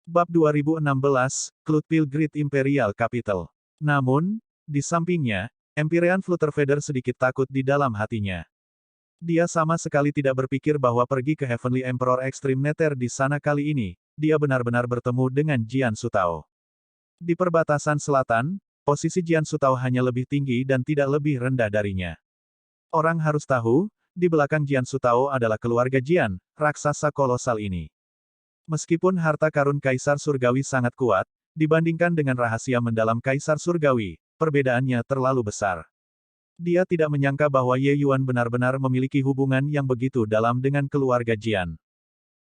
Bab 2016, Cloudpil Great Imperial Capital. Namun, di sampingnya, Empyrean Flutterfeather sedikit takut di dalam hatinya. Dia sama sekali tidak berpikir bahwa pergi ke Heavenly Emperor Extreme Nether di sana kali ini, dia benar-benar bertemu dengan Jian Sutao. Di perbatasan selatan, posisi Jian Sutao hanya lebih tinggi dan tidak lebih rendah darinya. Orang harus tahu, di belakang Jian Sutao adalah keluarga Jian, raksasa kolosal ini. Meskipun harta karun Kaisar Surgawi sangat kuat, dibandingkan dengan rahasia mendalam Kaisar Surgawi, perbedaannya terlalu besar. Dia tidak menyangka bahwa Ye Yuan benar-benar memiliki hubungan yang begitu dalam dengan keluarga Jian.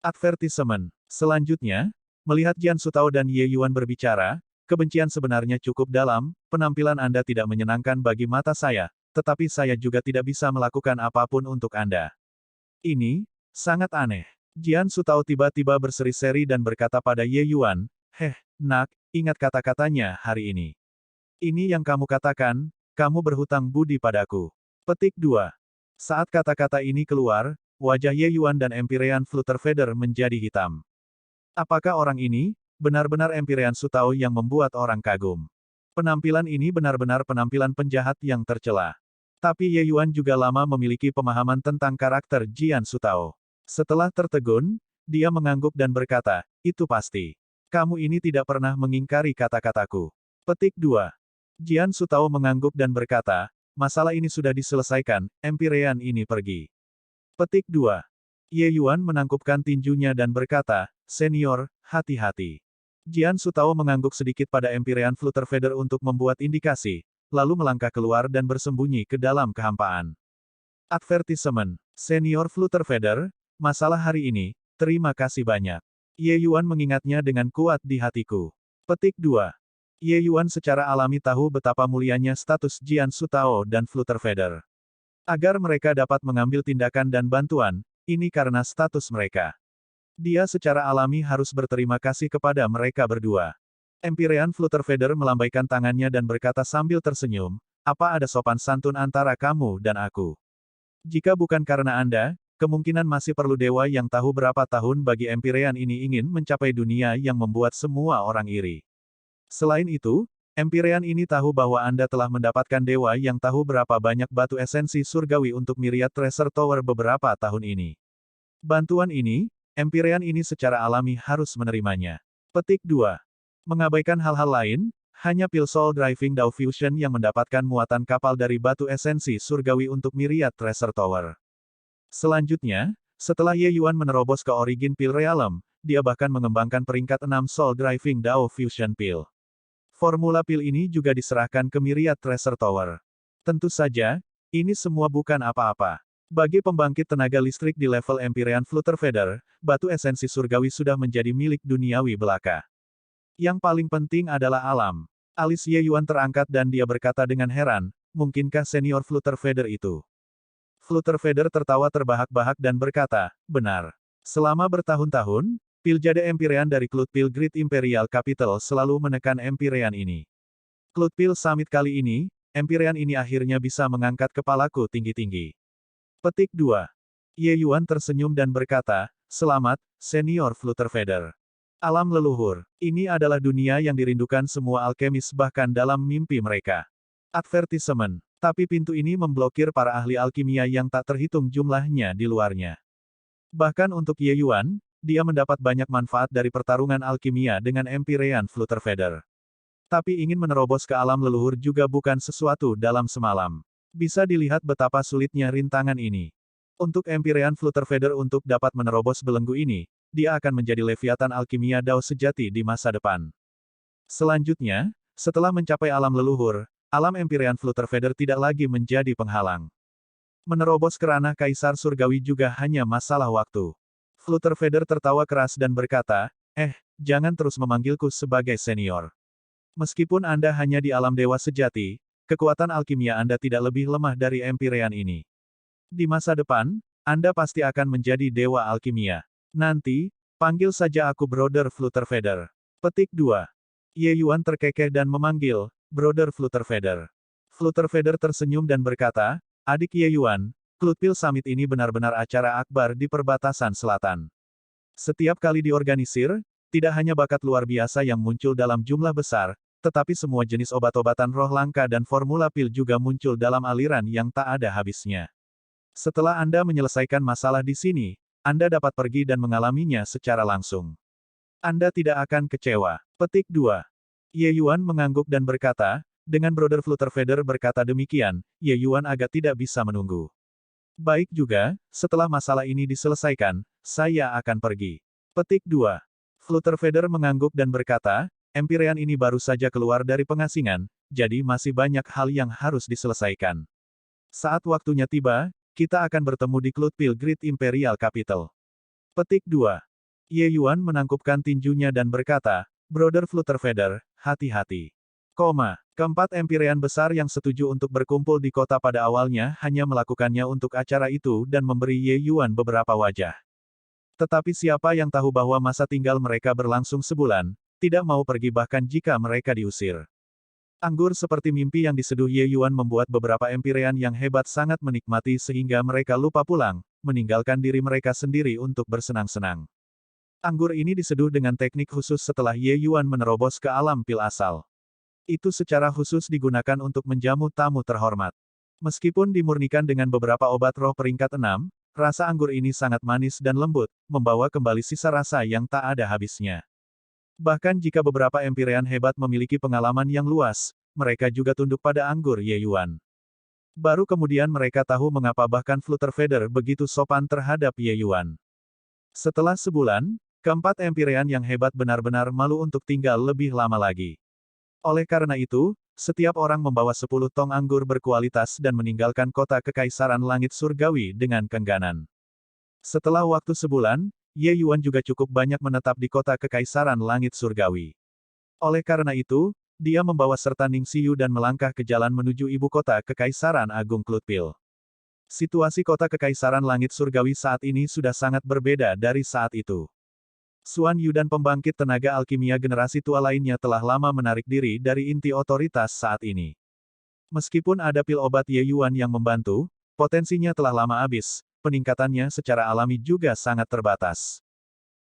Advertisement. Selanjutnya, melihat Jian Sutao dan Ye Yuan berbicara, kebencian sebenarnya cukup dalam, penampilan Anda tidak menyenangkan bagi mata saya, tetapi saya juga tidak bisa melakukan apapun untuk Anda. Ini sangat aneh. Jian Sutao tiba-tiba berseri-seri dan berkata pada Ye Yuan, nak, ingat kata-katanya hari ini. Ini yang kamu katakan, kamu berhutang budi padaku. Petik 2. Saat kata-kata ini keluar, wajah Ye Yuan dan Empyrean Flutterfeather menjadi hitam. Apakah orang ini, benar-benar Empyrean Sutao yang membuat orang kagum? Penampilan ini benar-benar penampilan penjahat yang tercela. Tapi Ye Yuan juga lama memiliki pemahaman tentang karakter Jian Sutao. Setelah tertegun, dia mengangguk dan berkata, itu pasti. Kamu ini tidak pernah mengingkari kata-kataku. Petik 2. Jian Sutao mengangguk dan berkata, masalah ini sudah diselesaikan, Empyrean ini pergi. Petik 2. Ye Yuan menangkupkan tinjunya dan berkata, senior, hati-hati. Jian Sutao mengangguk sedikit pada Empyrean Flutterfeather untuk membuat indikasi, lalu melangkah keluar dan bersembunyi ke dalam kehampaan. Advertisement. Senior Flutterfeather, masalah hari ini, terima kasih banyak. Ye Yuan mengingatnya dengan kuat di hatiku. Petik 2. Ye Yuan secara alami tahu betapa mulianya status Jian Sutao dan Flutterfeather. Agar mereka dapat mengambil tindakan dan bantuan, ini karena status mereka. Dia secara alami harus berterima kasih kepada mereka berdua. Empyrean Flutterfeather melambaikan tangannya dan berkata sambil tersenyum, apa ada sopan santun antara kamu dan aku? Jika bukan karena Anda, kemungkinan masih perlu dewa yang tahu berapa tahun bagi Empyrean ini ingin mencapai dunia yang membuat semua orang iri. Selain itu, Empyrean ini tahu bahwa Anda telah mendapatkan dewa yang tahu berapa banyak batu esensi surgawi untuk Myriad Treasure Tower beberapa tahun ini. Bantuan ini, Empyrean ini secara alami harus menerimanya. Petik 2. Mengabaikan hal-hal lain, hanya Pil Soul Driving Dao Fusion yang mendapatkan muatan kapal dari batu esensi surgawi untuk Myriad Treasure Tower. Selanjutnya, setelah Ye Yuan menerobos ke Origin Pil Realm, dia bahkan mengembangkan peringkat 6 Soul Driving Dao Fusion Pil. Formula pil ini juga diserahkan ke Myriad Treasure Tower. Tentu saja, ini semua bukan apa-apa. Bagi pembangkit tenaga listrik di level Empyrean Flutterfeather, batu esensi surgawi sudah menjadi milik duniawi belaka. Yang paling penting adalah alam. Alis Ye Yuan terangkat dan dia berkata dengan heran, mungkinkah senior Flutterfeather itu? Flutterfeather tertawa terbahak-bahak dan berkata, benar. Selama bertahun-tahun, Piljade Empyrean dari Cloudpil Great Imperial Capital selalu menekan Empyrean ini. Cloudpil Summit kali ini, Empyrean ini akhirnya bisa mengangkat kepalaku tinggi-tinggi. Petik 2. Ye Yuan tersenyum dan berkata, selamat, senior Flutterfeather. Alam leluhur, ini adalah dunia yang dirindukan semua alkemis bahkan dalam mimpi mereka. Advertisement. Tapi pintu ini memblokir para ahli alkimia yang tak terhitung jumlahnya di luarnya. Bahkan untuk Ye Yuan, dia mendapat banyak manfaat dari pertarungan alkimia dengan Empyrean Flutterfeather. Tapi ingin menerobos ke alam leluhur juga bukan sesuatu dalam semalam. Bisa dilihat betapa sulitnya rintangan ini. Untuk Empyrean Flutterfeather untuk dapat menerobos belenggu ini, dia akan menjadi Leviathan alkimia Dao sejati di masa depan. Selanjutnya, setelah mencapai alam leluhur, alam Empyrean Flutterfeather tidak lagi menjadi penghalang. Menerobos ke ranah Kaisar Surgawi juga hanya masalah waktu. Flutterfeather tertawa keras dan berkata, jangan terus memanggilku sebagai senior. Meskipun Anda hanya di alam dewa sejati, kekuatan alkimia Anda tidak lebih lemah dari Empyrean ini. Di masa depan, Anda pasti akan menjadi dewa alkimia. Nanti, panggil saja aku Brother Flutterfeather. Petik 2. Ye Yuan terkekeh dan memanggil, Brother Flutterfeather. Flutterfeather tersenyum dan berkata, adik Ye Yuan, Cloudpil Summit ini benar-benar acara akbar di perbatasan selatan. Setiap kali diorganisir, tidak hanya bakat luar biasa yang muncul dalam jumlah besar, tetapi semua jenis obat-obatan roh langka dan formula pil juga muncul dalam aliran yang tak ada habisnya. Setelah Anda menyelesaikan masalah di sini, Anda dapat pergi dan mengalaminya secara langsung. Anda tidak akan kecewa. Petik 2. Ye Yuan mengangguk dan berkata, dengan Brother Flutterfeather berkata demikian, Ye Yuan agak tidak bisa menunggu. Baik juga, setelah masalah ini diselesaikan, saya akan pergi. Petik 2. Flutterfeather mengangguk dan berkata, Empyrean ini baru saja keluar dari pengasingan, jadi masih banyak hal yang harus diselesaikan. Saat waktunya tiba, kita akan bertemu di Cloudpil Great Imperial Capital. Petik 2. Ye Yuan menangkupkan tinjunya dan berkata, Brother Flutterfeather, hati-hati. Keempat Empyrean besar yang setuju untuk berkumpul di kota pada awalnya hanya melakukannya untuk acara itu dan memberi Ye Yuan beberapa wajah. Tetapi siapa yang tahu bahwa masa tinggal mereka berlangsung sebulan, tidak mau pergi bahkan jika mereka diusir. Anggur seperti mimpi yang diseduh Ye Yuan membuat beberapa Empyrean yang hebat sangat menikmati sehingga mereka lupa pulang, meninggalkan diri mereka sendiri untuk bersenang-senang. Anggur ini diseduh dengan teknik khusus setelah Ye Yuan menerobos ke alam pil asal. Itu secara khusus digunakan untuk menjamu tamu terhormat. Meskipun dimurnikan dengan beberapa obat roh peringkat 6, rasa anggur ini sangat manis dan lembut, membawa kembali sisa rasa yang tak ada habisnya. Bahkan jika beberapa Empyrean hebat memiliki pengalaman yang luas, mereka juga tunduk pada anggur Ye Yuan. Baru kemudian mereka tahu mengapa bahkan Flutterfeather begitu sopan terhadap Ye Yuan. Setelah sebulan, keempat Empyrean yang hebat benar-benar malu untuk tinggal lebih lama lagi. Oleh karena itu, setiap orang membawa 10 tong anggur berkualitas dan meninggalkan kota Kekaisaran Langit Surgawi dengan kengganan. Setelah waktu sebulan, Ye Yuan juga cukup banyak menetap di kota Kekaisaran Langit Surgawi. Oleh karena itu, dia membawa serta Ning Xiyu dan melangkah ke jalan menuju ibu kota Kekaisaran Agung Cloudpil. Situasi kota Kekaisaran Langit Surgawi saat ini sudah sangat berbeda dari saat itu. Xuan Yu dan pembangkit tenaga alkimia generasi tua lainnya telah lama menarik diri dari inti otoritas saat ini. Meskipun ada pil obat Ye Yuan yang membantu, potensinya telah lama habis, peningkatannya secara alami juga sangat terbatas.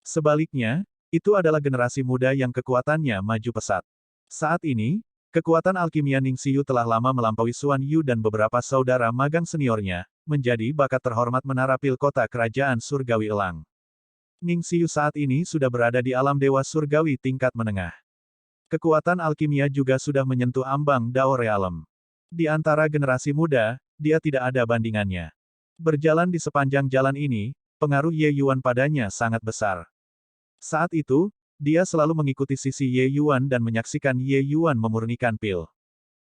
Sebaliknya, itu adalah generasi muda yang kekuatannya maju pesat. Saat ini, kekuatan alkimia Ning Xiyu telah lama melampaui Xuan Yu dan beberapa saudara magang seniornya, menjadi bakat terhormat menara pil kota kerajaan surgawi elang. Ning Xiyu saat ini sudah berada di alam dewa surgawi tingkat menengah. Kekuatan alkimia juga sudah menyentuh ambang Dao Realm. Di antara generasi muda, dia tidak ada bandingannya. Berjalan di sepanjang jalan ini, pengaruh Ye Yuan padanya sangat besar. Saat itu, dia selalu mengikuti sisi Ye Yuan dan menyaksikan Ye Yuan memurnikan pil.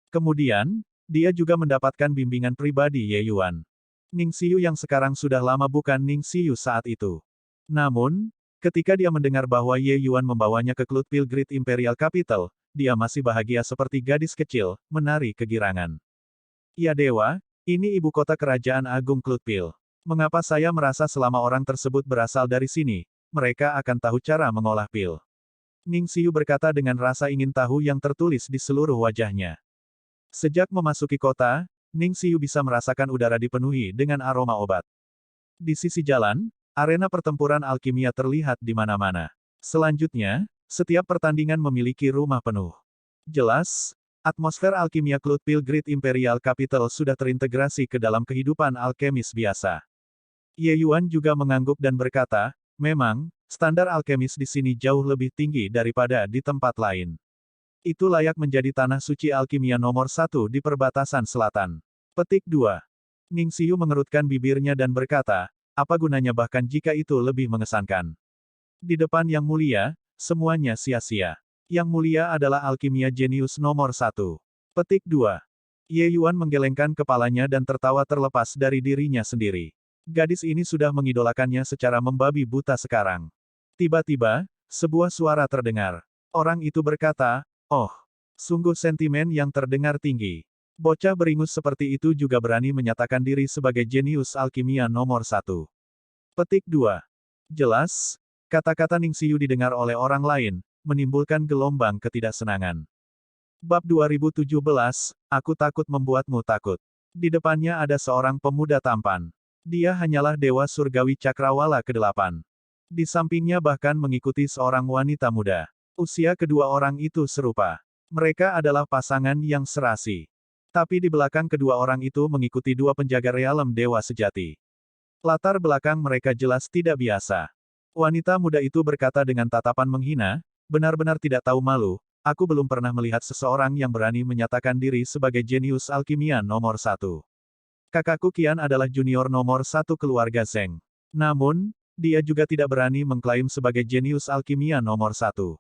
Kemudian, dia juga mendapatkan bimbingan pribadi Ye Yuan. Ning Xiyu yang sekarang sudah lama bukan Ning Xiyu saat itu. Namun, ketika dia mendengar bahwa Ye Yuan membawanya ke Cloudpil Great Imperial Capital, dia masih bahagia seperti gadis kecil, menari kegirangan. Ya dewa, ini ibu kota kerajaan agung Cloudpil. Mengapa saya merasa selama orang tersebut berasal dari sini, mereka akan tahu cara mengolah pil. Ning Xiyu berkata dengan rasa ingin tahu yang tertulis di seluruh wajahnya. Sejak memasuki kota, Ning Xiyu bisa merasakan udara dipenuhi dengan aroma obat. Di sisi jalan, arena pertempuran alkimia terlihat di mana-mana. Selanjutnya, setiap pertandingan memiliki rumah penuh. Jelas, atmosfer alkimia Cloudpil Great Imperial Capital sudah terintegrasi ke dalam kehidupan alkemis biasa. Ye Yuan juga mengangguk dan berkata, memang, standar alkemis di sini jauh lebih tinggi daripada di tempat lain. Itu layak menjadi tanah suci alkimia nomor 1 di perbatasan selatan. Petik 2. Ning Xiyu mengerutkan bibirnya dan berkata, apa gunanya bahkan jika itu lebih mengesankan. Di depan Yang Mulia, semuanya sia-sia. Yang Mulia adalah alkimia jenius nomor 1. Petik 2. Ye Yuan menggelengkan kepalanya dan tertawa terlepas dari dirinya sendiri. Gadis ini sudah mengidolakannya secara membabi buta sekarang. Tiba-tiba, sebuah suara terdengar. Orang itu berkata, oh, sungguh sentimen yang terdengar tinggi. Bocah beringus seperti itu juga berani menyatakan diri sebagai jenius alkimia nomor 1. Petik 2. Jelas, kata-kata Ning Xiyu didengar oleh orang lain, menimbulkan gelombang ketidaksenangan. Bab 2017, Aku takut membuatmu takut. Di depannya ada seorang pemuda tampan. Dia hanyalah Dewa Surgawi Cakrawala ke-8. Di sampingnya bahkan mengikuti seorang wanita muda. Usia kedua orang itu serupa. Mereka adalah pasangan yang serasi. Tapi di belakang kedua orang itu mengikuti dua penjaga realem dewa sejati. Latar belakang mereka jelas tidak biasa. Wanita muda itu berkata dengan tatapan menghina, benar-benar tidak tahu malu, aku belum pernah melihat seseorang yang berani menyatakan diri sebagai jenius alkimia nomor satu. Kakakku Qian adalah junior nomor satu keluarga Zheng. Namun, dia juga tidak berani mengklaim sebagai jenius alkimia nomor satu.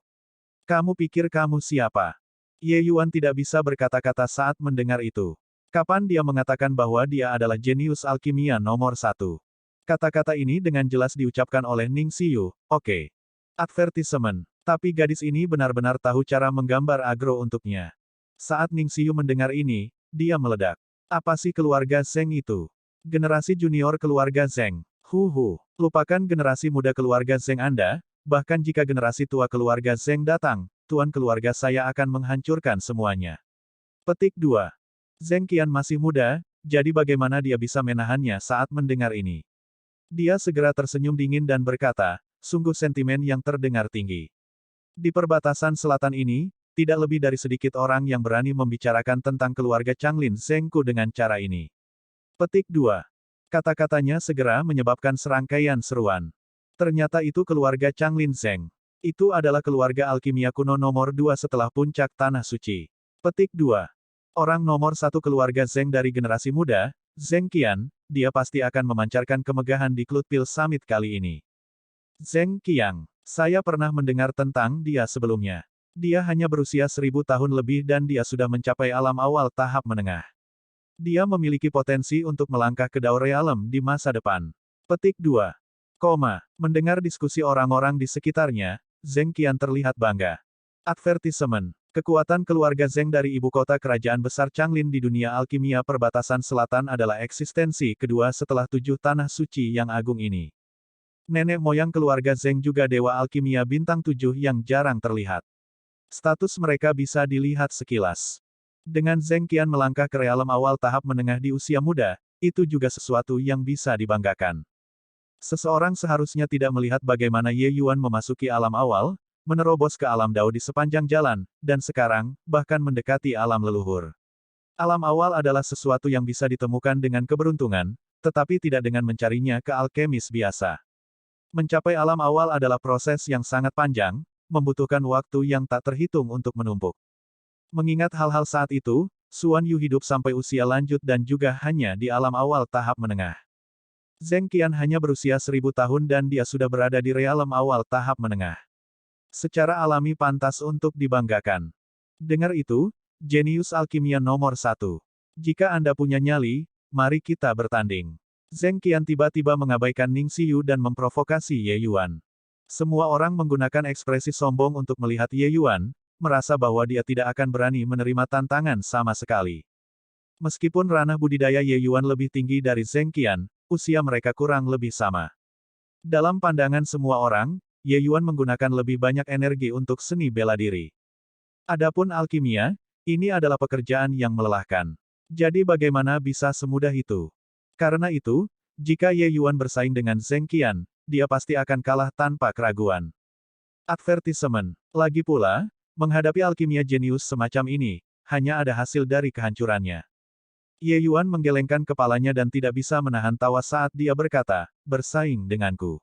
Kamu pikir kamu siapa? Ye Yuan tidak bisa berkata-kata saat mendengar itu. Kapan dia mengatakan bahwa dia adalah jenius alkimia nomor satu? Kata-kata ini dengan jelas diucapkan oleh Ning Xiyu, oke. Advertisement. Tapi gadis ini benar-benar tahu cara menggambar agro untuknya. Saat Ning Xiyu mendengar ini, dia meledak. Apa sih keluarga Zheng itu? Generasi junior keluarga Zheng. Lupakan generasi muda keluarga Zheng Anda, bahkan jika generasi tua keluarga Zheng datang, tuan keluarga saya akan menghancurkan semuanya. Petik 2. Zheng Qian masih muda, jadi bagaimana dia bisa menahannya saat mendengar ini? Dia segera tersenyum dingin dan berkata, sungguh sentimen yang terdengar tinggi. Di perbatasan selatan ini, tidak lebih dari sedikit orang yang berani membicarakan tentang keluarga Changlin Zhengku dengan cara ini. Petik 2. Kata-katanya segera menyebabkan serangkaian seruan. Ternyata itu keluarga Changlin Zheng. Itu adalah keluarga alkimia kuno nomor 2 setelah puncak Tanah Suci. Petik 2. Orang nomor satu keluarga Zheng dari generasi muda, Zheng Qian, dia pasti akan memancarkan kemegahan di Cloudpil Summit kali ini. Zheng Qiang. Saya pernah mendengar tentang dia sebelumnya. Dia hanya berusia 1000 tahun lebih dan dia sudah mencapai alam awal tahap menengah. Dia memiliki potensi untuk melangkah ke Daur Realem di masa depan. Petik 2. Mendengar diskusi orang-orang di sekitarnya, Zheng Qian terlihat bangga. Advertisement. Kekuatan keluarga Zheng dari ibu kota kerajaan besar Changlin di dunia alkimia perbatasan selatan adalah eksistensi kedua setelah 7 tanah suci yang agung ini. Nenek moyang keluarga Zheng juga dewa alkimia bintang 7 yang jarang terlihat. Status mereka bisa dilihat sekilas. Dengan Zheng Qian melangkah ke realem awal tahap menengah di usia muda, itu juga sesuatu yang bisa dibanggakan. Seseorang seharusnya tidak melihat bagaimana Ye Yuan memasuki alam awal, menerobos ke alam Dao di sepanjang jalan, dan sekarang, bahkan mendekati alam leluhur. Alam awal adalah sesuatu yang bisa ditemukan dengan keberuntungan, tetapi tidak dengan mencarinya ke alkemis biasa. Mencapai alam awal adalah proses yang sangat panjang, membutuhkan waktu yang tak terhitung untuk menumpuk. Mengingat hal-hal saat itu, Xuan Yu hidup sampai usia lanjut dan juga hanya di alam awal tahap menengah. Zheng Qian hanya berusia 1000 tahun dan dia sudah berada di realem awal tahap menengah. Secara alami pantas untuk dibanggakan. Dengar itu, jenius alkimia nomor 1. Jika Anda punya nyali, mari kita bertanding. Zheng Qian tiba-tiba mengabaikan Ning Xiyu dan memprovokasi Ye Yuan. Semua orang menggunakan ekspresi sombong untuk melihat Ye Yuan, merasa bahwa dia tidak akan berani menerima tantangan sama sekali. Meskipun ranah budidaya Ye Yuan lebih tinggi dari Zheng Qian, usia mereka kurang lebih sama. Dalam pandangan semua orang, Ye Yuan menggunakan lebih banyak energi untuk seni bela diri. Adapun alkimia, ini adalah pekerjaan yang melelahkan. Jadi bagaimana bisa semudah itu? Karena itu, jika Ye Yuan bersaing dengan Zheng Qian, dia pasti akan kalah tanpa keraguan. Advertisement. Lagi pula, menghadapi alkimia jenius semacam ini, hanya ada hasil dari kehancurannya. Ye Yuan menggelengkan kepalanya dan tidak bisa menahan tawa saat dia berkata, bersaing denganku.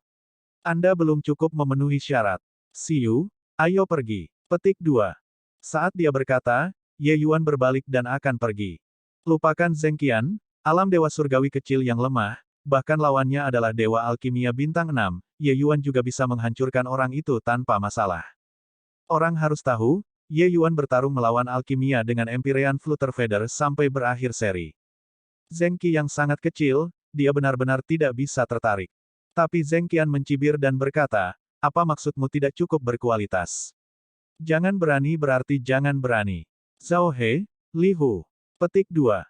Anda belum cukup memenuhi syarat. Xiyu, ayo pergi. Petik 2. Saat dia berkata, Ye Yuan berbalik dan akan pergi. Lupakan Zheng Qian, alam dewa surgawi kecil yang lemah, bahkan lawannya adalah dewa alkimia bintang 6, Ye Yuan juga bisa menghancurkan orang itu tanpa masalah. Orang harus tahu, Ye Yuan bertarung melawan alkimia dengan Empyrean Flutter Feather sampai berakhir seri. Zheng Qi yang sangat kecil, dia benar-benar tidak bisa tertarik. Tapi Zheng Qian mencibir dan berkata, apa maksudmu tidak cukup berkualitas? Jangan berani berarti jangan berani. Zhao He, Li Hu. Petik 2.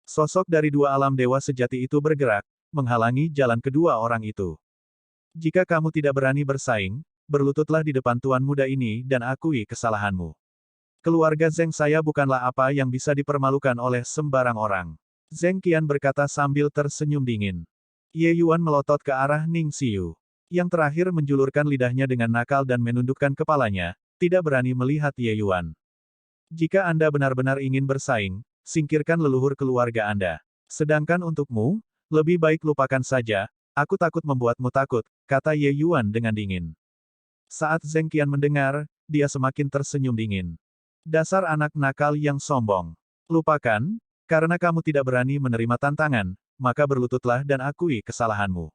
Sosok dari dua alam dewa sejati itu bergerak, menghalangi jalan kedua orang itu. Jika kamu tidak berani bersaing, berlututlah di depan tuan muda ini dan akui kesalahanmu. Keluarga Zheng saya bukanlah apa yang bisa dipermalukan oleh sembarang orang. Zheng Qian berkata sambil tersenyum dingin. Ye Yuan melotot ke arah Ning Xiyu. Yang terakhir menjulurkan lidahnya dengan nakal dan menundukkan kepalanya, tidak berani melihat Ye Yuan. Jika Anda benar-benar ingin bersaing, singkirkan leluhur keluarga Anda. Sedangkan untukmu, lebih baik lupakan saja, aku takut membuatmu takut, kata Ye Yuan dengan dingin. Saat Zheng Qian mendengar, dia semakin tersenyum dingin. Dasar anak nakal yang sombong. Lupakan, karena kamu tidak berani menerima tantangan, maka berlututlah dan akui kesalahanmu.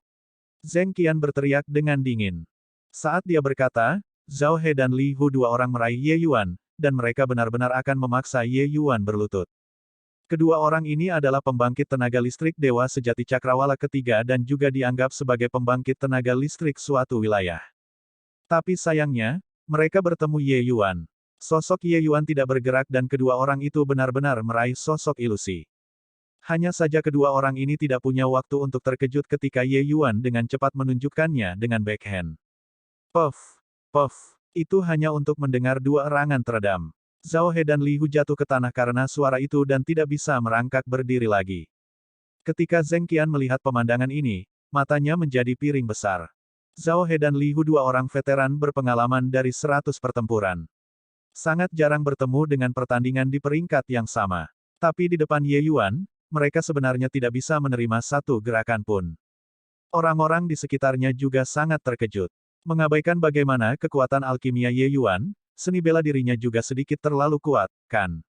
Zheng Qian berteriak dengan dingin. Saat dia berkata, Zhao He dan Li Hu dua orang meraih Ye Yuan, dan mereka benar-benar akan memaksa Ye Yuan berlutut. Kedua orang ini adalah pembangkit tenaga listrik Dewa Sejati Cakrawala ketiga dan juga dianggap sebagai pembangkit tenaga listrik suatu wilayah. Tapi sayangnya, mereka bertemu Ye Yuan. Sosok Ye Yuan tidak bergerak dan kedua orang itu benar-benar meraih sosok ilusi. Hanya saja kedua orang ini tidak punya waktu untuk terkejut ketika Ye Yuan dengan cepat menunjukkannya dengan backhand. Puff, puff, itu hanya untuk mendengar dua erangan teredam. Zhao He dan Li Hu jatuh ke tanah karena suara itu dan tidak bisa merangkak berdiri lagi. Ketika Zheng Qian melihat pemandangan ini, matanya menjadi piring besar. Zhao He dan Li Hu dua orang veteran berpengalaman dari 100 pertempuran. Sangat jarang bertemu dengan pertandingan di peringkat yang sama. Tapi di depan Ye Yuan, mereka sebenarnya tidak bisa menerima satu gerakan pun. Orang-orang di sekitarnya juga sangat terkejut. Mengabaikan bagaimana kekuatan alkimia Ye Yuan, seni bela dirinya juga sedikit terlalu kuat, kan?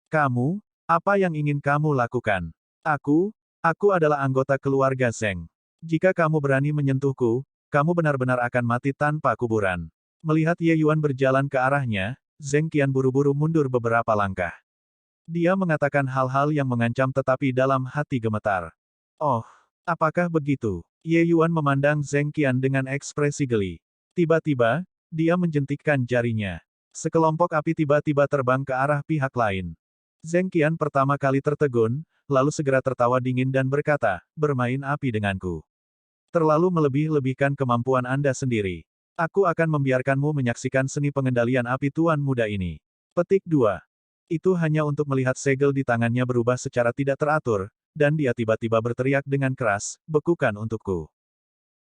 Kamu, apa yang ingin kamu lakukan? Aku adalah anggota keluarga Zheng. Jika kamu berani menyentuhku, kamu benar-benar akan mati tanpa kuburan. Melihat Ye Yuan berjalan ke arahnya, Zheng Qian buru-buru mundur beberapa langkah. Dia mengatakan hal-hal yang mengancam tetapi dalam hati gemetar. Oh, apakah begitu? Ye Yuan memandang Zheng Qian dengan ekspresi geli. Tiba-tiba, dia menjentikkan jarinya. Sekelompok api tiba-tiba terbang ke arah pihak lain. Zheng Qian pertama kali tertegun, lalu segera tertawa dingin dan berkata, bermain api denganku. Terlalu melebih-lebihkan kemampuan Anda sendiri. Aku akan membiarkanmu menyaksikan seni pengendalian api tuan muda ini. Petik 2. Itu hanya untuk melihat segel di tangannya berubah secara tidak teratur, dan dia tiba-tiba berteriak dengan keras, bekukan untukku.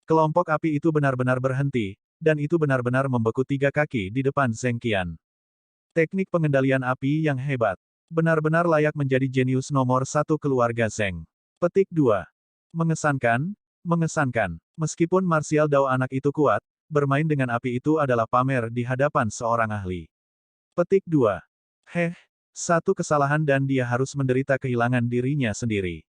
Kelompok api itu benar-benar berhenti, dan itu benar-benar membeku 3 kaki di depan Zheng Qian. Teknik pengendalian api yang hebat. Benar-benar layak menjadi jenius nomor 1 keluarga Zheng. Petik 2. Mengesankan, mengesankan. Meskipun martial Dao anak itu kuat, bermain dengan api itu adalah pamer di hadapan seorang ahli. Petik 2. Satu kesalahan dan dia harus menderita kehilangan dirinya sendiri.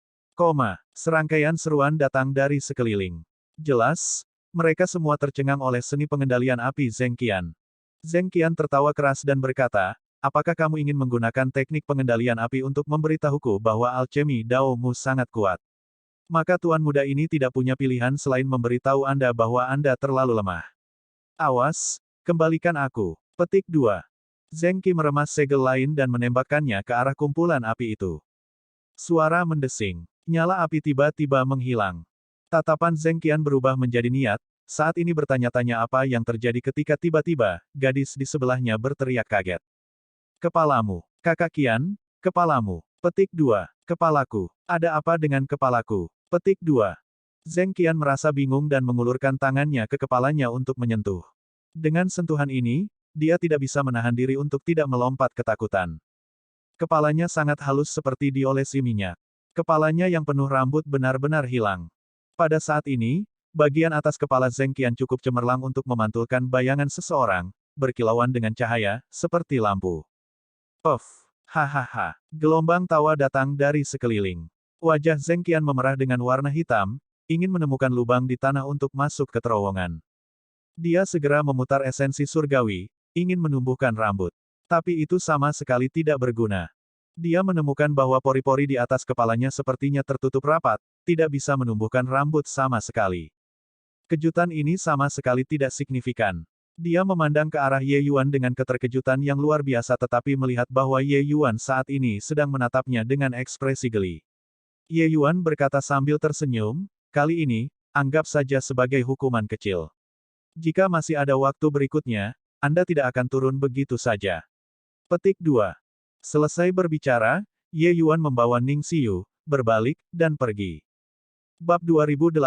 Serangkaian seruan datang dari sekeliling. Jelas, mereka semua tercengang oleh seni pengendalian api Zheng Qian. Zheng Qian tertawa keras dan berkata, apakah kamu ingin menggunakan teknik pengendalian api untuk memberitahuku bahwa alchemy Dao-mu sangat kuat? Maka tuan muda ini tidak punya pilihan selain memberitahu Anda bahwa Anda terlalu lemah. Awas, kembalikan aku. Petik 2. Zheng Qi meremas segel lain dan menembakkannya ke arah kumpulan api itu. Suara mendesing. Nyala api tiba-tiba menghilang. Tatapan Zheng Qian berubah menjadi niat, saat ini bertanya-tanya apa yang terjadi ketika tiba-tiba, gadis di sebelahnya berteriak kaget. Kepalamu. Kakak Qian, kepalamu. Petik 2. Kepalaku. Ada apa dengan kepalaku? Petik 2. Zheng Qian merasa bingung dan mengulurkan tangannya ke kepalanya untuk menyentuh. Dengan sentuhan ini, dia tidak bisa menahan diri untuk tidak melompat ketakutan. Kepalanya sangat halus seperti diolesi minyak. Kepalanya yang penuh rambut benar-benar hilang. Pada saat ini, bagian atas kepala Zheng Qian cukup cemerlang untuk memantulkan bayangan seseorang, berkilauan dengan cahaya, seperti lampu. Puff! Hahaha! Gelombang tawa datang dari sekeliling. Wajah Zheng Qian memerah dengan warna hitam, ingin menemukan lubang di tanah untuk masuk ke terowongan. Dia segera memutar esensi surgawi, ingin menumbuhkan rambut. Tapi itu sama sekali tidak berguna. Dia menemukan bahwa pori-pori di atas kepalanya sepertinya tertutup rapat, tidak bisa menumbuhkan rambut sama sekali. Kejutan ini sama sekali tidak signifikan. Dia memandang ke arah Ye Yuan dengan keterkejutan yang luar biasa tetapi melihat bahwa Ye Yuan saat ini sedang menatapnya dengan ekspresi geli. Ye Yuan berkata sambil tersenyum, kali ini, anggap saja sebagai hukuman kecil. Jika masih ada waktu berikutnya, Anda tidak akan turun begitu saja. Petik 2. Selesai berbicara, Ye Yuan membawa Ning Xiyu, berbalik, dan pergi. Bab 2018,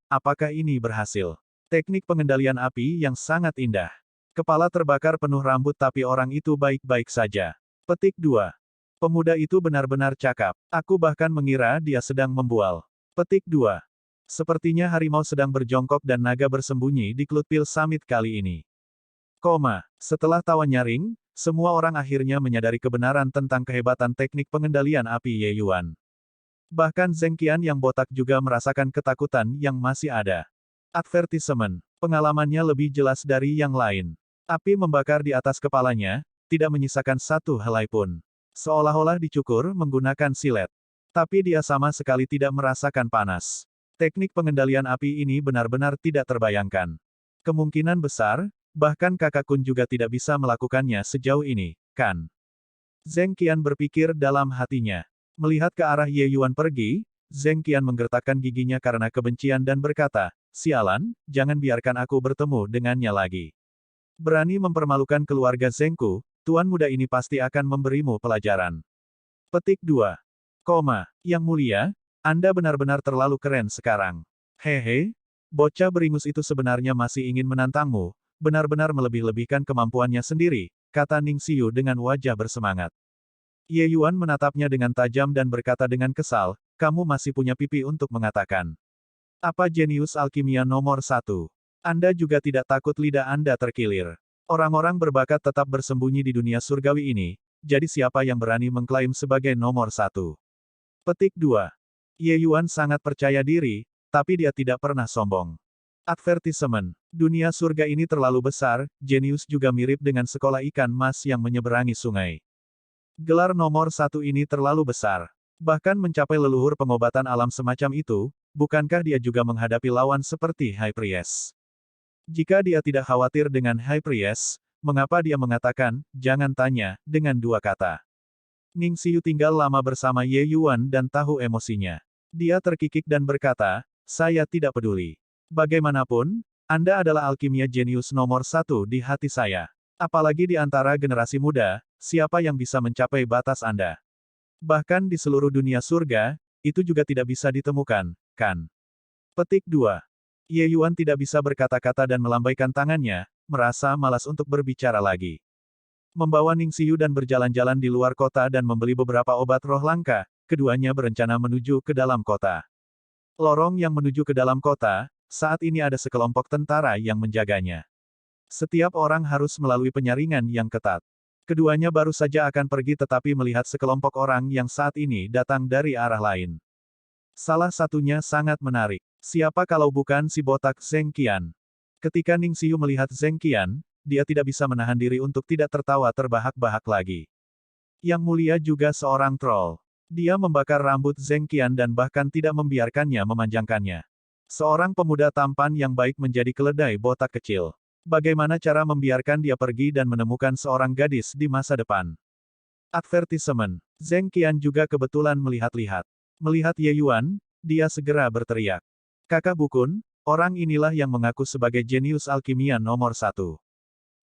apakah ini berhasil? Teknik pengendalian api yang sangat indah. Kepala terbakar penuh rambut tapi orang itu baik-baik saja. Petik 2. Pemuda itu benar-benar cakap. Aku bahkan mengira dia sedang membual. Petik 2. Sepertinya harimau sedang berjongkok dan naga bersembunyi di Cloud Pil Summit kali ini. Setelah tawa nyaring, semua orang akhirnya menyadari kebenaran tentang kehebatan teknik pengendalian api Ye Yuan. Bahkan Zheng Qian yang botak juga merasakan ketakutan yang masih ada. Advertisement. Pengalamannya lebih jelas dari yang lain. Api membakar di atas kepalanya, tidak menyisakan satu helai pun. Seolah-olah dicukur menggunakan silet. Tapi dia sama sekali tidak merasakan panas. Teknik pengendalian api ini benar-benar tidak terbayangkan. Kemungkinan besar, bahkan Kakak Kun juga tidak bisa melakukannya sejauh ini, kan? Zheng Qian berpikir dalam hatinya. Melihat ke arah Ye Yuan pergi, Zheng Qian menggertakkan giginya karena kebencian dan berkata, "Sialan, jangan biarkan aku bertemu dengannya lagi. Berani mempermalukan keluarga Zhengku, tuan muda ini pasti akan memberimu pelajaran." Petik 2. Yang mulia, Anda benar-benar terlalu keren sekarang. Hehe, bocah beringus itu sebenarnya masih ingin menantangmu, benar-benar melebih-lebihkan kemampuannya sendiri, kata Ning Xiu dengan wajah bersemangat. Ye Yuan menatapnya dengan tajam dan berkata dengan kesal, kamu masih punya pipi untuk mengatakan. Apa jenius alkimia nomor 1? Anda juga tidak takut lidah Anda terkilir. Orang-orang berbakat tetap bersembunyi di dunia surgawi ini, jadi siapa yang berani mengklaim sebagai nomor 1? Petik 2. Ye Yuan sangat percaya diri, tapi dia tidak pernah sombong. Advertisement. Dunia surga ini terlalu besar, jenius juga mirip dengan sekolah ikan mas yang menyeberangi sungai. Gelar nomor 1 ini terlalu besar. Bahkan mencapai leluhur pengobatan alam semacam itu, bukankah dia juga menghadapi lawan seperti High Priest? Jika dia tidak khawatir dengan High Priest, mengapa dia mengatakan, jangan tanya, dengan dua kata? Ning Xiu tinggal lama bersama Ye Yuan dan tahu emosinya. Dia terkikik dan berkata, saya tidak peduli. Bagaimanapun, Anda adalah alkimia jenius nomor 1 di hati saya. Apalagi di antara generasi muda, siapa yang bisa mencapai batas Anda? Bahkan di seluruh dunia surga, itu juga tidak bisa ditemukan, kan? Petik 2. Ye Yuan tidak bisa berkata-kata dan melambaikan tangannya, merasa malas untuk berbicara lagi. Membawa Ning Xiu dan berjalan-jalan di luar kota dan membeli beberapa obat roh langka, keduanya berencana menuju ke dalam kota. Lorong yang menuju ke dalam kota, saat ini ada sekelompok tentara yang menjaganya. Setiap orang harus melalui penyaringan yang ketat. Keduanya baru saja akan pergi tetapi melihat sekelompok orang yang saat ini datang dari arah lain. Salah satunya sangat menarik. Siapa kalau bukan si botak Zheng Qian? Ketika Ning Xiu melihat Zheng Qian, dia tidak bisa menahan diri untuk tidak tertawa terbahak-bahak lagi. Yang mulia juga seorang troll. Dia membakar rambut Zheng Qian dan bahkan tidak membiarkannya memanjangkannya. Seorang pemuda tampan yang baik menjadi keledai botak kecil. Bagaimana cara membiarkan dia pergi dan menemukan seorang gadis di masa depan? Advertisement. Zheng Qian juga kebetulan melihat-lihat. Melihat Ye Yuan, dia segera berteriak. Kakak Bukun, orang inilah yang mengaku sebagai jenius alkimia nomor 1.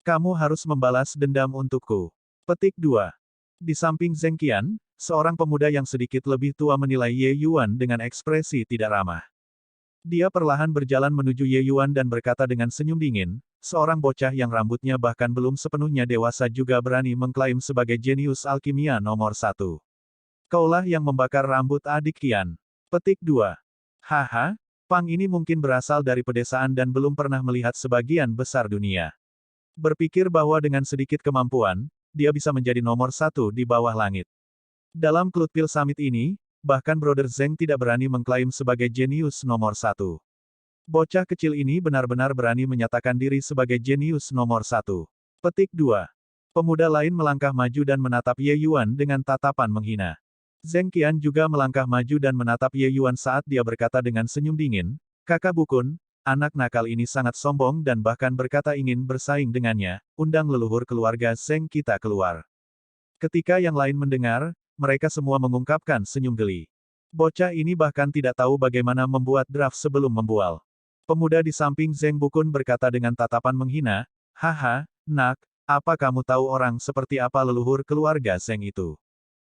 Kamu harus membalas dendam untukku. Petik 2. Di samping Zheng Qian, seorang pemuda yang sedikit lebih tua menilai Ye Yuan dengan ekspresi tidak ramah. Dia perlahan berjalan menuju Ye Yuan dan berkata dengan senyum dingin, seorang bocah yang rambutnya bahkan belum sepenuhnya dewasa juga berani mengklaim sebagai jenius alkimia nomor 1. Kaulah yang membakar rambut adik Qian. Petik 2. Haha, Pang ini mungkin berasal dari pedesaan dan belum pernah melihat sebagian besar dunia. Berpikir bahwa dengan sedikit kemampuan, dia bisa menjadi nomor 1 di bawah langit. Dalam Cloud Pil Summit ini, bahkan Brother Zheng tidak berani mengklaim sebagai jenius nomor 1. Bocah kecil ini benar-benar berani menyatakan diri sebagai jenius nomor 1. Petik 2. Pemuda lain melangkah maju dan menatap Ye Yuan dengan tatapan menghina. Zheng Qian juga melangkah maju dan menatap Ye Yuan saat dia berkata dengan senyum dingin, Kakak Bukun, anak nakal ini sangat sombong dan bahkan berkata ingin bersaing dengannya, undang leluhur keluarga Zheng kita keluar. Ketika yang lain mendengar, mereka semua mengungkapkan senyum geli. Bocah ini bahkan tidak tahu bagaimana membuat draft sebelum membual. Pemuda di samping Zheng Bukun berkata dengan tatapan menghina, haha, nak, apa kamu tahu orang seperti apa leluhur keluarga Zheng itu?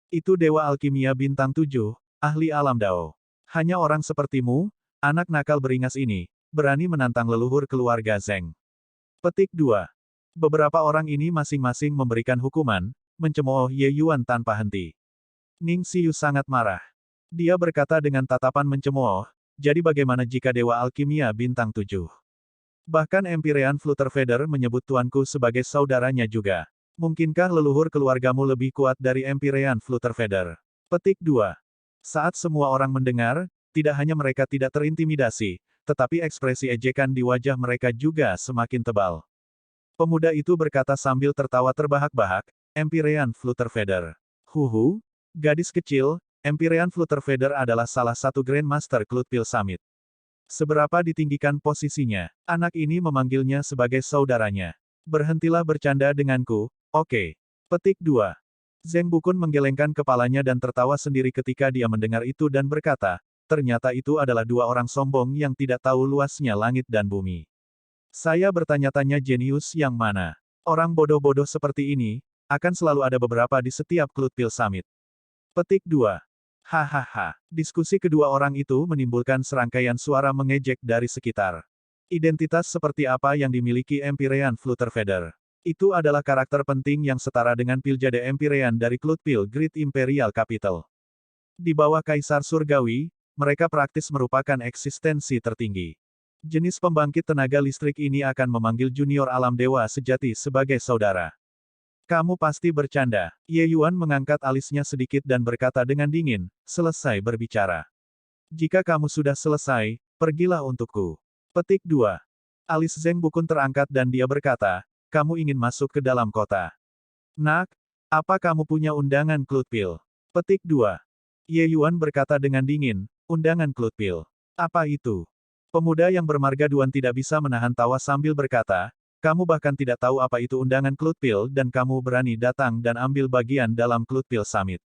Itu Dewa Alkimia Bintang 7, ahli alam Dao. Hanya orang sepertimu, anak nakal beringas ini, berani menantang leluhur keluarga Zheng. Petik 2. Beberapa orang ini masing-masing memberikan hukuman, mencemooh Ye Yuan tanpa henti. Ning Xiu sangat marah. Dia berkata dengan tatapan mencemooh, jadi bagaimana jika Dewa Alkimia Bintang 7? Bahkan Empyrean Flutterfeather menyebut tuanku sebagai saudaranya juga. Mungkinkah leluhur keluargamu lebih kuat dari Empyrean Flutterfeather? Petik 2. Saat semua orang mendengar, tidak hanya mereka tidak terintimidasi, tetapi ekspresi ejekan di wajah mereka juga semakin tebal. Pemuda itu berkata sambil tertawa terbahak-bahak, Empyrean Flutterfeather. Huhu, gadis kecil, Empyrean Flutterfeather adalah salah satu Grandmaster Cloudpil Summit. Seberapa ditinggikan posisinya, anak ini memanggilnya sebagai saudaranya. Berhentilah bercanda denganku, oke. Petik 2. Zheng Bukun menggelengkan kepalanya dan tertawa sendiri ketika dia mendengar itu dan berkata, ternyata itu adalah dua orang sombong yang tidak tahu luasnya langit dan bumi. Saya bertanya-tanya jenius yang mana. Orang bodoh-bodoh seperti ini, akan selalu ada beberapa di setiap Cloudpil Summit. Petik 2. Hahaha. Diskusi kedua orang itu menimbulkan serangkaian suara mengejek dari sekitar. Identitas seperti apa yang dimiliki Empyrean Flutterfeather? Itu adalah karakter penting yang setara dengan Piljade Empyrean dari Cloudpil Great Imperial Capital. Di bawah Kaisar Surgawi, mereka praktis merupakan eksistensi tertinggi. Jenis pembangkit tenaga listrik ini akan memanggil junior alam dewa sejati sebagai saudara. Kamu pasti bercanda. Ye Yuan mengangkat alisnya sedikit dan berkata dengan dingin, selesai berbicara. Jika kamu sudah selesai, pergilah untukku. Petik 2. Alis Zheng Bukun terangkat dan dia berkata, kamu ingin masuk ke dalam kota. Nak, apa kamu punya undangan Cloudpil? Petik 2. Ye Yuan berkata dengan dingin, undangan Cloudpil. Apa itu? Pemuda yang bermarga Duan tidak bisa menahan tawa sambil berkata, kamu bahkan tidak tahu apa itu undangan Cloudpil dan kamu berani datang dan ambil bagian dalam Cloudpil Summit.